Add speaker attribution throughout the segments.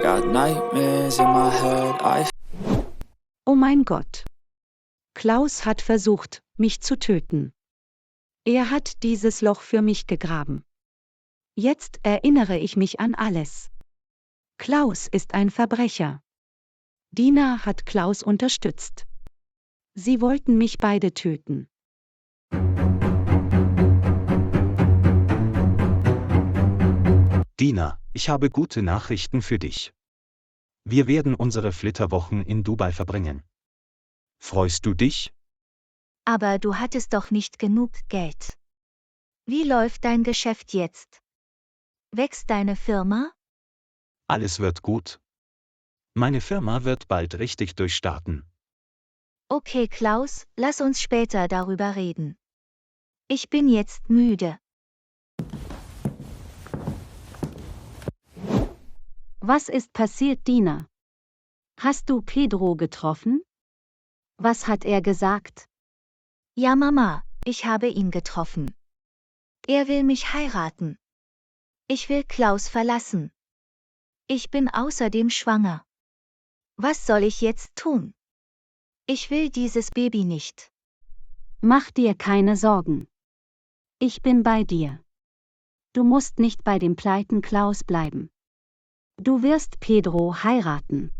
Speaker 1: got nightmares in my head.
Speaker 2: Oh mein Gott. Klaus hat versucht, mich zu töten. Er hat dieses Loch für mich gegraben. Jetzt erinnere ich mich an alles. Klaus ist ein Verbrecher. Dina hat Klaus unterstützt. Sie wollten mich beide töten.
Speaker 3: Dina, ich habe gute Nachrichten für dich. Wir werden unsere Flitterwochen in Dubai verbringen. Freust du dich?
Speaker 4: Aber du hattest doch nicht genug Geld. Wie läuft dein Geschäft jetzt? Wächst deine Firma?
Speaker 3: Alles wird gut. Meine Firma wird bald richtig durchstarten.
Speaker 4: Okay, Klaus, lass uns später darüber reden. Ich bin jetzt müde.
Speaker 2: Was ist passiert, Dina? Hast du Pedro getroffen? Was hat er gesagt?
Speaker 4: Ja, Mama, ich habe ihn getroffen. Er will mich heiraten. Ich will Klaus verlassen. Ich bin außerdem schwanger. Was soll ich jetzt tun? Ich will dieses Baby nicht.
Speaker 2: Mach dir keine Sorgen. Ich bin bei dir. Du musst nicht bei dem pleiten Klaus bleiben. Du wirst Pedro heiraten.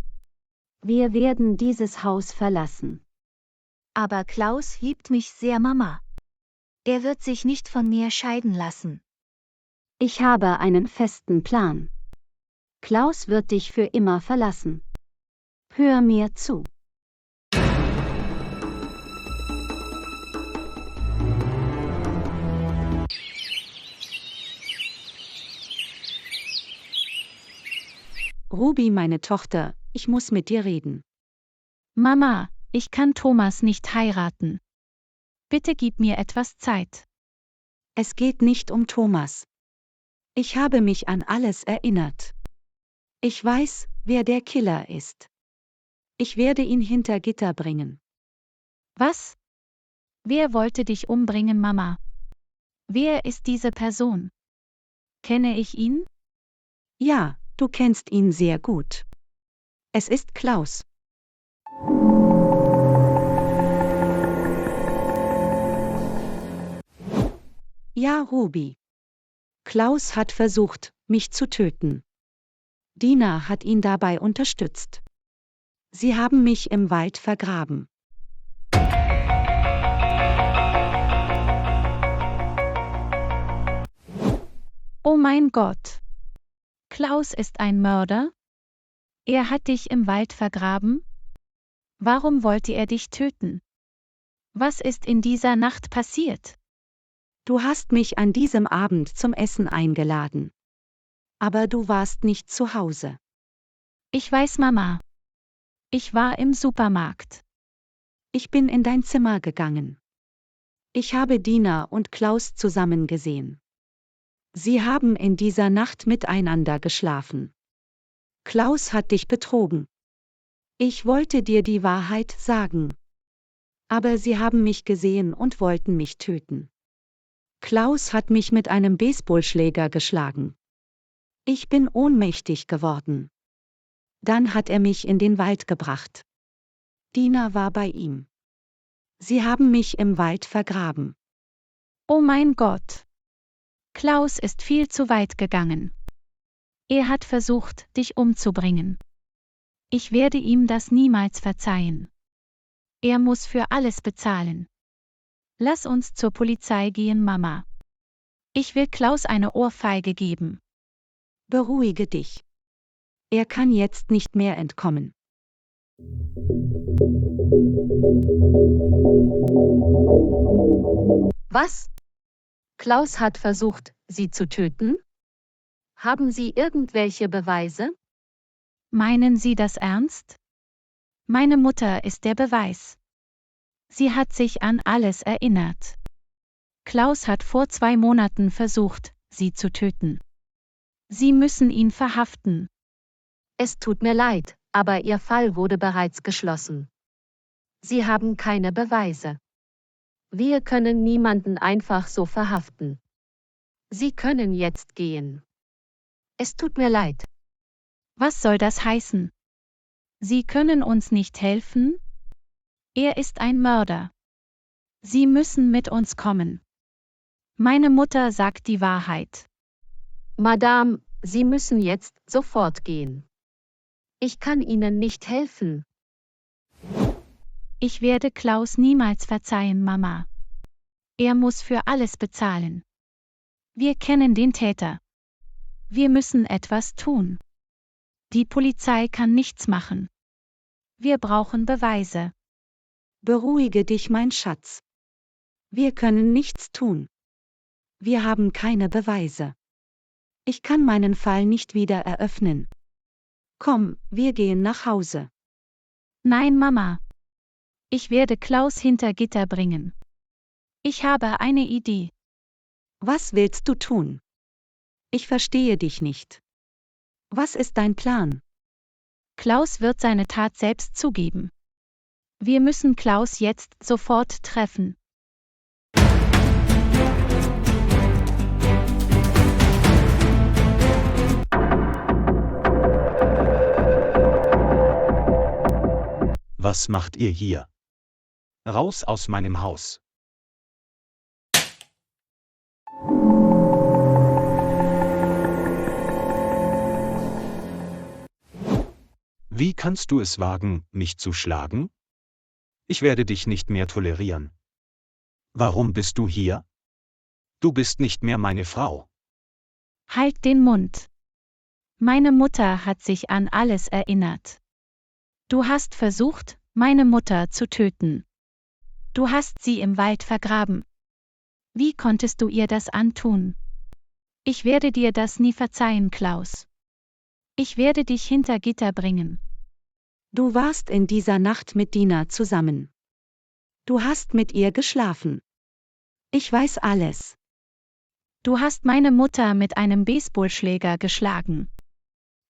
Speaker 2: Wir werden dieses Haus verlassen.
Speaker 4: Aber Klaus liebt mich sehr, Mama. Er wird sich nicht von mir scheiden lassen.
Speaker 2: Ich habe einen festen Plan. Klaus wird dich für immer verlassen. Hör mir zu. Ruby, meine Tochter, ich muss mit dir reden.
Speaker 5: Mama, ich kann Thomas nicht heiraten. Bitte gib mir etwas Zeit.
Speaker 2: Es geht nicht um Thomas. Ich habe mich an alles erinnert. Ich weiß, wer der Killer ist. Ich werde ihn hinter Gitter bringen.
Speaker 5: Was? Wer wollte dich umbringen, Mama? Wer ist diese Person? Kenne ich ihn?
Speaker 2: Ja, du kennst ihn sehr gut. Es ist Klaus. Ja, Ruby. Klaus hat versucht, mich zu töten. Dina hat ihn dabei unterstützt. Sie haben mich im Wald vergraben.
Speaker 5: Oh mein Gott. Klaus ist ein Mörder? Er hat dich im Wald vergraben? Warum wollte er dich töten? Was ist in dieser Nacht passiert?
Speaker 2: Du hast mich an diesem Abend zum Essen eingeladen. Aber du warst nicht zu Hause.
Speaker 5: Ich weiß, Mama. Ich war im Supermarkt.
Speaker 2: Ich bin in dein Zimmer gegangen. Ich habe Dina und Klaus zusammen gesehen. Sie haben in dieser Nacht miteinander geschlafen. Klaus hat dich betrogen. Ich wollte dir die Wahrheit sagen. Aber sie haben mich gesehen und wollten mich töten. Klaus hat mich mit einem Baseballschläger geschlagen. Ich bin ohnmächtig geworden. Dann hat er mich in den Wald gebracht. Dina war bei ihm. Sie haben mich im Wald vergraben.
Speaker 5: Oh mein Gott. Klaus ist viel zu weit gegangen. Er hat versucht, dich umzubringen. Ich werde ihm das niemals verzeihen. Er muss für alles bezahlen. Lass uns zur Polizei gehen, Mama. Ich will Klaus eine Ohrfeige geben.
Speaker 2: Beruhige dich. Er kann jetzt nicht mehr entkommen.
Speaker 6: Was? Klaus hat versucht, Sie zu töten? Haben Sie irgendwelche Beweise?
Speaker 5: Meinen Sie das ernst? Meine Mutter ist der Beweis. Sie hat sich an alles erinnert. Klaus hat vor 2 Monaten versucht, Sie zu töten. Sie müssen ihn verhaften.
Speaker 6: Es tut mir leid, aber Ihr Fall wurde bereits geschlossen. Sie haben keine Beweise. Wir können niemanden einfach so verhaften. Sie können jetzt gehen. Es tut mir leid.
Speaker 5: Was soll das heißen? Sie können uns nicht helfen? Er ist ein Mörder. Sie müssen mit uns kommen. Meine Mutter sagt die Wahrheit.
Speaker 6: Madame, Sie müssen jetzt sofort gehen. Ich kann Ihnen nicht helfen.
Speaker 5: Ich werde Klaus niemals verzeihen, Mama. Er muss für alles bezahlen. Wir kennen den Täter. Wir müssen etwas tun. Die Polizei kann nichts machen. Wir brauchen Beweise.
Speaker 2: Beruhige dich, mein Schatz. Wir können nichts tun. Wir haben keine Beweise. Ich kann meinen Fall nicht wieder eröffnen. Komm, wir gehen nach Hause.
Speaker 5: Nein, Mama. Ich werde Klaus hinter Gitter bringen. Ich habe eine Idee.
Speaker 2: Was willst du tun? Ich verstehe dich nicht. Was ist dein Plan?
Speaker 5: Klaus wird seine Tat selbst zugeben. Wir müssen Klaus jetzt sofort treffen.
Speaker 3: Was macht ihr hier? Raus aus meinem Haus. Wie kannst du es wagen, mich zu schlagen? Ich werde dich nicht mehr tolerieren. Warum bist du hier? Du bist nicht mehr meine Frau.
Speaker 5: Halt den Mund. Meine Mutter hat sich an alles erinnert. Du hast versucht, meine Mutter zu töten. Du hast sie im Wald vergraben. Wie konntest du ihr das antun? Ich werde dir das nie verzeihen, Klaus. Ich werde dich hinter Gitter bringen.
Speaker 2: Du warst in dieser Nacht mit Dina zusammen. Du hast mit ihr geschlafen. Ich weiß alles.
Speaker 5: Du hast meine Mutter mit einem Baseballschläger geschlagen.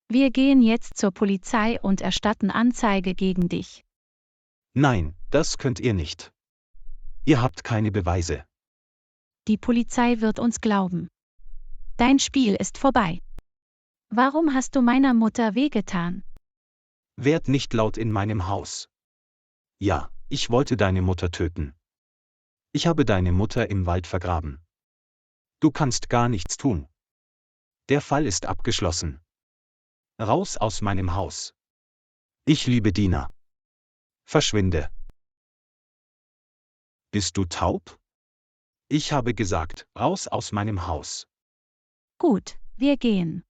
Speaker 5: Wir gehen jetzt zur Polizei und erstatten Anzeige gegen dich.
Speaker 3: Nein, das könnt ihr nicht. Ihr habt keine Beweise.
Speaker 5: Die Polizei wird uns glauben. Dein Spiel ist vorbei. Warum hast du meiner Mutter wehgetan?
Speaker 3: Werd nicht laut in meinem Haus. Ja, ich wollte deine Mutter töten. Ich habe deine Mutter im Wald vergraben. Du kannst gar nichts tun. Der Fall ist abgeschlossen. Raus aus meinem Haus. Ich liebe Dina. Verschwinde. Bist du taub? Ich habe gesagt, raus aus meinem Haus.
Speaker 5: Gut, wir gehen.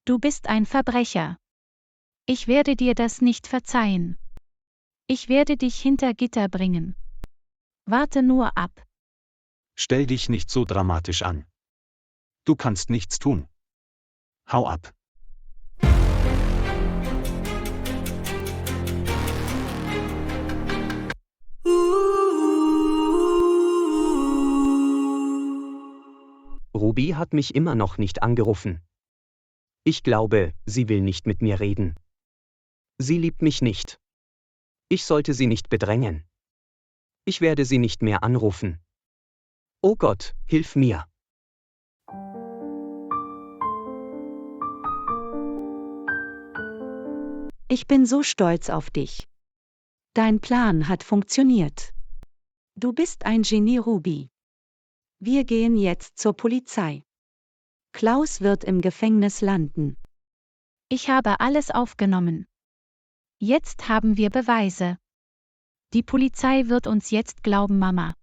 Speaker 5: Du bist ein Verbrecher. Ich werde dir das nicht verzeihen. Ich werde dich hinter Gitter bringen. Warte nur ab.
Speaker 3: Stell dich nicht so dramatisch an. Du kannst nichts tun. Hau ab.
Speaker 7: Ruby hat mich immer noch nicht angerufen. Ich glaube, sie will nicht mit mir reden. Sie liebt mich nicht. Ich sollte sie nicht bedrängen. Ich werde sie nicht mehr anrufen. Oh Gott, hilf mir.
Speaker 2: Ich bin so stolz auf dich. Dein Plan hat funktioniert. Du bist ein Genie, Ruby. Wir gehen jetzt zur Polizei. Klaus wird im Gefängnis landen.
Speaker 5: Ich habe alles aufgenommen. Jetzt haben wir Beweise. Die Polizei wird uns jetzt glauben, Mama.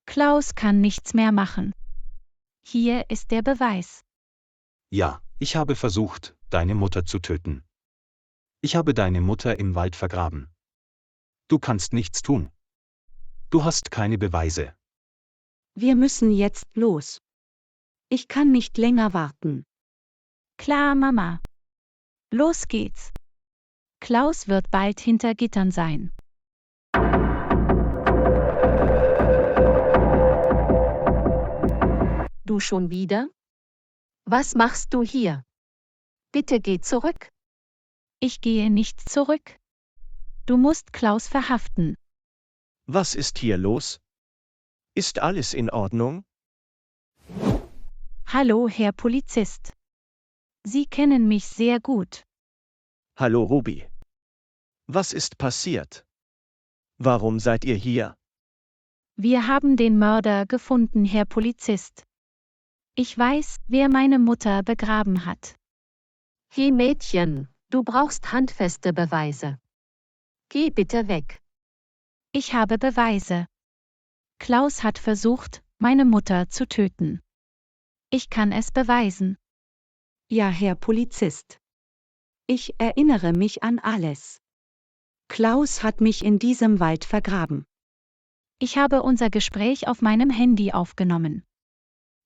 Speaker 5: Klaus kann nichts mehr machen. Hier ist der Beweis.
Speaker 3: Ja, ich habe versucht, deine Mutter zu töten. Ich habe deine Mutter im Wald vergraben. Du kannst nichts tun. Du hast keine Beweise.
Speaker 2: Wir müssen jetzt los. Ich kann nicht länger warten.
Speaker 5: Klar, Mama. Los geht's. Klaus wird bald hinter Gittern sein.
Speaker 6: Du schon wieder? Was machst du hier? Bitte geh zurück.
Speaker 5: Ich gehe nicht zurück. Du musst Klaus verhaften.
Speaker 8: Was ist hier los? Ist alles in Ordnung?
Speaker 5: Hallo, Herr Polizist. Sie kennen mich sehr gut.
Speaker 8: Hallo Ruby. Was ist passiert? Warum seid ihr hier?
Speaker 5: Wir haben den Mörder gefunden, Herr Polizist. Ich weiß, wer meine Mutter begraben hat.
Speaker 6: Hey Mädchen, du brauchst handfeste Beweise. Geh bitte weg.
Speaker 5: Ich habe Beweise. Klaus hat versucht, meine Mutter zu töten. Ich kann es beweisen.
Speaker 2: Ja, Herr Polizist. Ich erinnere mich an alles. Klaus hat mich in diesem Wald vergraben.
Speaker 5: Ich habe unser Gespräch auf meinem Handy aufgenommen.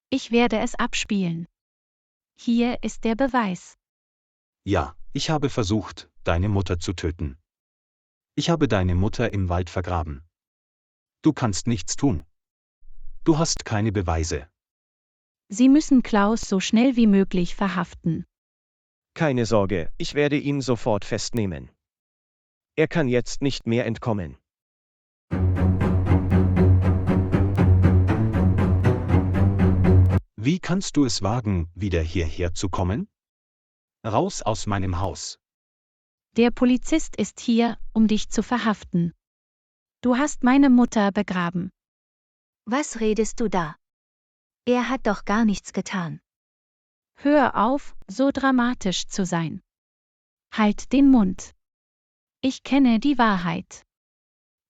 Speaker 5: Ich werde es abspielen. Hier ist der Beweis.
Speaker 3: Ja, ich habe versucht, deine Mutter zu töten. Ich habe deine Mutter im Wald vergraben. Du kannst nichts tun. Du hast keine Beweise.
Speaker 5: Sie müssen Klaus so schnell wie möglich verhaften.
Speaker 8: Keine Sorge, ich werde ihn sofort festnehmen. Er kann jetzt nicht mehr entkommen.
Speaker 3: Wie kannst du es wagen, wieder hierher zu kommen? Raus aus meinem Haus.
Speaker 5: Der Polizist ist hier, um dich zu verhaften. Du hast meine Mutter begraben.
Speaker 4: Was redest du da? Er hat doch gar nichts getan.
Speaker 5: Hör auf, so dramatisch zu sein. Halt den Mund. Ich kenne die Wahrheit.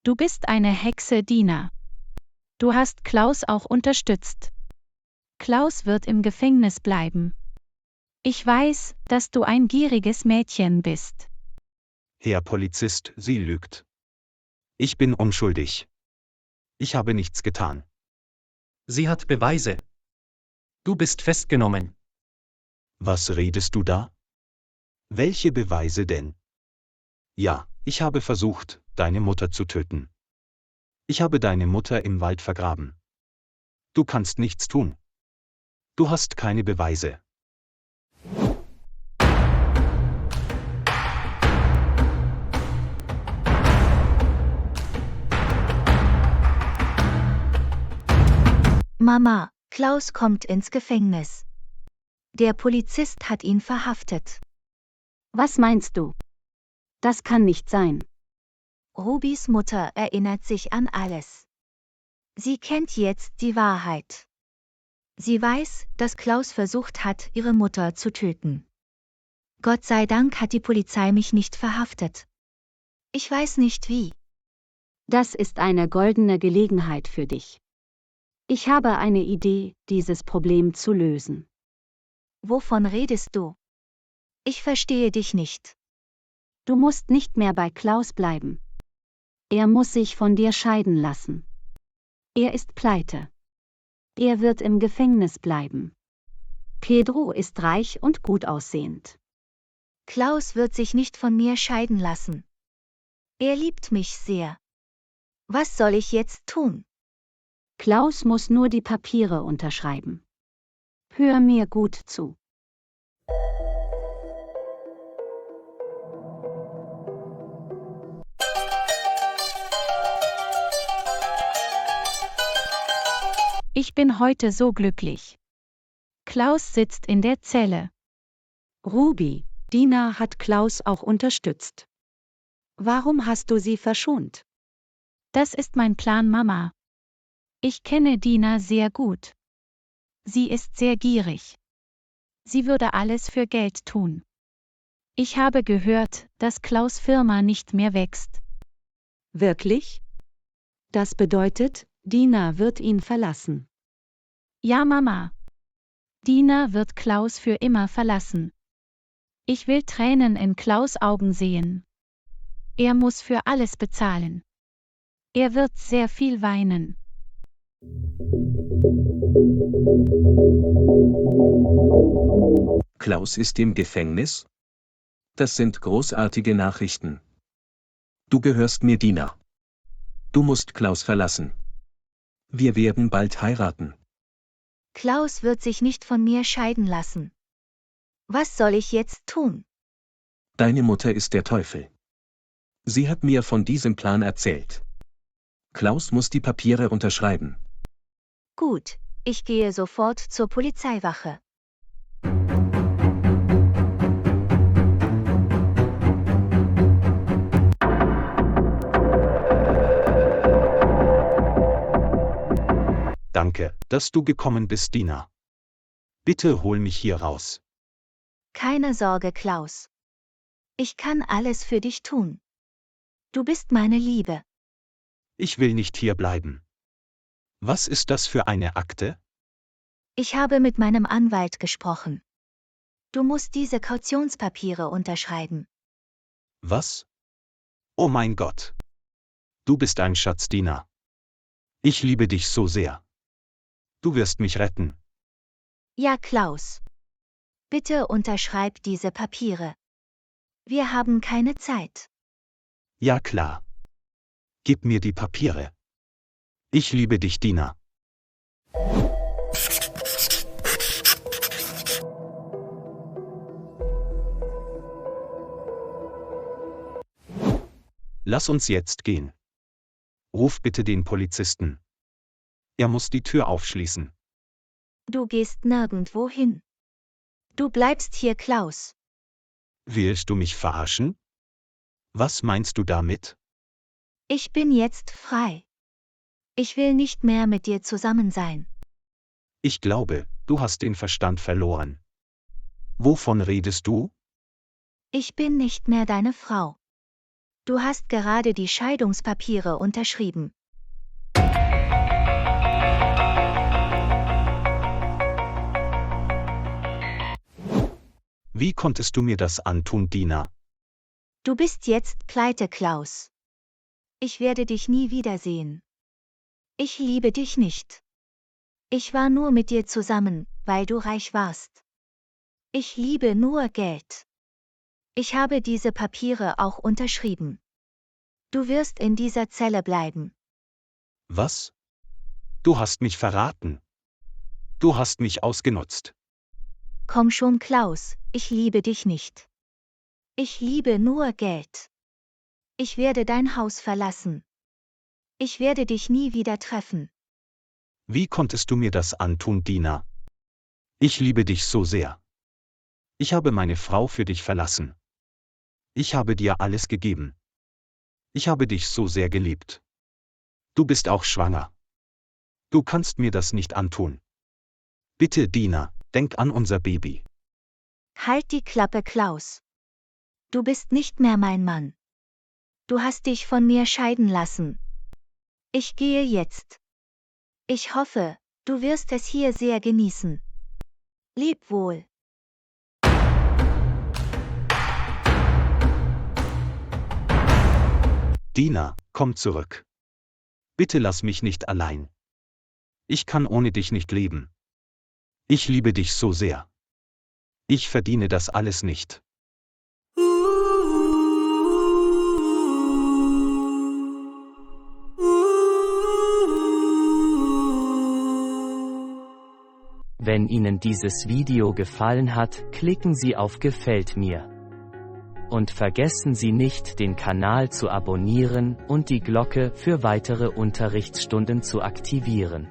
Speaker 5: Du bist eine Hexe, Dina. Du hast Klaus auch unterstützt. Klaus wird im Gefängnis bleiben. Ich weiß, dass du ein gieriges Mädchen bist.
Speaker 3: Herr Polizist, sie lügt. Ich bin unschuldig. Ich habe nichts getan.
Speaker 7: Sie hat Beweise. Du bist festgenommen.
Speaker 3: Was redest du da? Welche Beweise denn? Ja, ich habe versucht, deine Mutter zu töten. Ich habe deine Mutter im Wald vergraben. Du kannst nichts tun. Du hast keine Beweise.
Speaker 4: Mama, Klaus kommt ins Gefängnis. Der Polizist hat ihn verhaftet.
Speaker 2: Was meinst du? Das kann nicht sein.
Speaker 4: Rubys Mutter erinnert sich an alles. Sie kennt jetzt die Wahrheit. Sie weiß, dass Klaus versucht hat, ihre Mutter zu töten. Gott sei Dank hat die Polizei mich nicht verhaftet. Ich weiß nicht wie.
Speaker 2: Das ist eine goldene Gelegenheit für dich. Ich habe eine Idee, dieses Problem zu lösen.
Speaker 4: Wovon redest du? Ich verstehe dich nicht.
Speaker 2: Du musst nicht mehr bei Klaus bleiben. Er muss sich von dir scheiden lassen. Er ist pleite. Er wird im Gefängnis bleiben. Pedro ist reich und gut aussehend.
Speaker 4: Klaus wird sich nicht von mir scheiden lassen. Er liebt mich sehr. Was soll ich jetzt tun?
Speaker 2: Klaus muss nur die Papiere unterschreiben. Hör mir gut zu.
Speaker 5: Ich bin heute so glücklich. Klaus sitzt in der Zelle.
Speaker 2: Ruby, Dina hat Klaus auch unterstützt. Warum hast du sie verschont?
Speaker 5: Das ist mein Plan, Mama. Ich kenne Dina sehr gut. Sie ist sehr gierig. Sie würde alles für Geld tun. Ich habe gehört, dass Klaus' Firma nicht mehr wächst.
Speaker 2: Wirklich? Das bedeutet, Dina wird ihn verlassen.
Speaker 5: Ja, Mama. Dina wird Klaus für immer verlassen. Ich will Tränen in Klaus' Augen sehen. Er muss für alles bezahlen. Er wird sehr viel weinen.
Speaker 9: Klaus ist im Gefängnis? Das sind großartige Nachrichten. Du gehörst mir, Dina. Du musst Klaus verlassen. Wir werden bald heiraten.
Speaker 4: Klaus wird sich nicht von mir scheiden lassen. Was soll ich jetzt tun?
Speaker 9: Deine Mutter ist der Teufel. Sie hat mir von diesem Plan erzählt. Klaus muss die Papiere unterschreiben.
Speaker 4: Gut, ich gehe sofort zur Polizeiwache.
Speaker 3: dass du gekommen bist, Dina. Bitte hol mich hier raus.
Speaker 4: Keine Sorge, Klaus. Ich kann alles für dich tun. Du bist meine Liebe.
Speaker 3: Ich will nicht hier bleiben. Was ist das für eine Akte?
Speaker 4: Ich habe mit meinem Anwalt gesprochen. Du musst diese Kautionspapiere unterschreiben.
Speaker 3: Was? Oh mein Gott. Du bist ein Schatz, Dina. Ich liebe dich so sehr. Du wirst mich retten.
Speaker 4: Ja, Klaus. Bitte unterschreib diese Papiere. Wir haben keine Zeit.
Speaker 3: Ja klar. Gib mir die Papiere. Ich liebe dich, Dina. Lass uns jetzt gehen. Ruf bitte den Polizisten. Er muss die Tür aufschließen.
Speaker 4: Du gehst nirgendwo hin. Du bleibst hier, Klaus.
Speaker 3: Willst du mich verarschen? Was meinst du damit?
Speaker 4: Ich bin jetzt frei. Ich will nicht mehr mit dir zusammen sein.
Speaker 3: Ich glaube, du hast den Verstand verloren. Wovon redest du?
Speaker 4: Ich bin nicht mehr deine Frau. Du hast gerade die Scheidungspapiere unterschrieben.
Speaker 3: Wie konntest du mir das antun, Dina?
Speaker 4: Du bist jetzt pleite, Klaus. Ich werde dich nie wiedersehen. Ich liebe dich nicht. Ich war nur mit dir zusammen, weil du reich warst. Ich liebe nur Geld. Ich habe diese Papiere auch unterschrieben. Du wirst in dieser Zelle bleiben.
Speaker 3: Was? Du hast mich verraten. Du hast mich ausgenutzt.
Speaker 4: Komm schon, Klaus, ich liebe dich nicht. Ich liebe nur Geld. Ich werde dein Haus verlassen. Ich werde dich nie wieder treffen.
Speaker 3: Wie konntest du mir das antun, Dina? Ich liebe dich so sehr. Ich habe meine Frau für dich verlassen. Ich habe dir alles gegeben. Ich habe dich so sehr geliebt. Du bist auch schwanger. Du kannst mir das nicht antun. Bitte, Dina, denk an unser Baby.
Speaker 4: Halt die Klappe, Klaus. Du bist nicht mehr mein Mann. Du hast dich von mir scheiden lassen. Ich gehe jetzt. Ich hoffe, du wirst es hier sehr genießen. Leb wohl.
Speaker 3: Dina, komm zurück. Bitte lass mich nicht allein. Ich kann ohne dich nicht leben. Ich liebe dich so sehr. Ich verdiene das alles nicht.
Speaker 10: Wenn Ihnen dieses Video gefallen hat, klicken Sie auf Gefällt mir. Und vergessen Sie nicht, den Kanal zu abonnieren und die Glocke für weitere Unterrichtsstunden zu aktivieren.